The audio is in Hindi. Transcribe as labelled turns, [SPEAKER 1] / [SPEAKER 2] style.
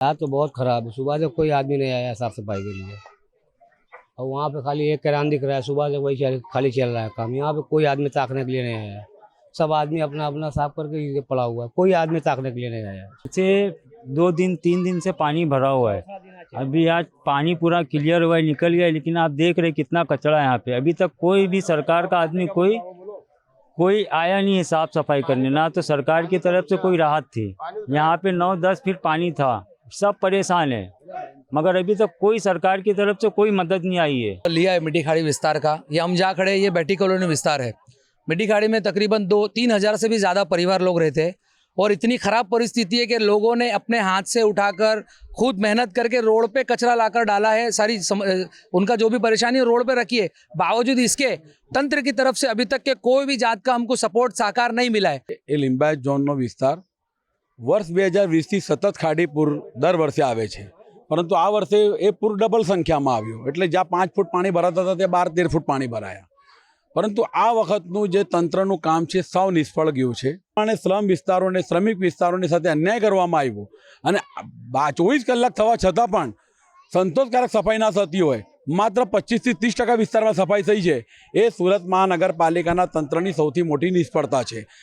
[SPEAKER 1] हालात तो बहुत खराब है। सुबह से कोई आदमी नहीं आया साफ सफाई के लिए, और वहाँ पे खाली एक किरान दिख रहा है। सुबह से वही खाली चल रहा है काम। यहाँ पे कोई आदमी ताकने के लिए नहीं आया है। सब आदमी अपना अपना साफ करके ये पड़ा हुआ है, कोई आदमी ताकने के लिए नहीं आया है।
[SPEAKER 2] से 2 दिन 3 दिन से पानी भरा हुआ है। अभी आज पानी पूरा क्लियर हुआ है, निकल गया है, लेकिन आप देख रहे कितना कचरा है यहाँ पे। अभी तक कोई भी सरकार का आदमी कोई आया नहीं है साफ सफाई करने। ना तो सरकार की तरफ से कोई राहत थी। यहाँ पे 9-10 फीट पानी था, सब परेशान है, मगर अभी तक कोई सरकार की तरफ से कोई मदद नहीं आई है।
[SPEAKER 3] लिया है मिट्टी खाड़ी विस्तार का। ये हम जहाँ खड़े, ये बैठी कॉलोनी विस्तार है। मिट्टी खाड़ी में तकरीबन 2-3 हज़ार से भी ज़्यादा परिवार लोग रहते हैं, और इतनी खराब परिस्थिति है कि लोगों ने अपने हाथ से उठाकर खुद मेहनत करके रोड पे कचरा लाकर डाला है। उनका जो भी परेशानी है रोड पे रखी है। बावजूद इसके तंत्र की तरफ से अभी तक के कोई भी जात का हमको सपोर्ट साकार नहीं मिला है।
[SPEAKER 4] એ લિંબાયત ઝોનનો વિસ્તાર વર્ષ 2020થી સતત ખાડી પૂર દર વર્ષે આવે છે, પરંતુ આ વર્ષે એ પૂર ડબલ સંખ્યામાં આવ્યો, એટલે જ્યાં 5 ફૂટ પાણી ભરાતા હતા ત્યાં 12-13 ફૂટ પાણી ભરાયા। પરંતુ આ વખતનું જે તંત્રનું કામ છે સાવ નિષ્ફળ ગયું છે। અને સ્લમ વિસ્તારોને, શ્રમિક વિસ્તારોની સાથે અન્યાય કરવામાં આવ્યો, અને 24 કલાક થવા છતાં પણ સંતોષકારક સફાઈ ના થતી હોય। માત્ર 25 થી 30% વિસ્તારમાં સફાઈ થઈ છે। એ સુરત મહાનગરપાલિકાના તંત્રની સૌથી મોટી નિષ્ફળતા છે।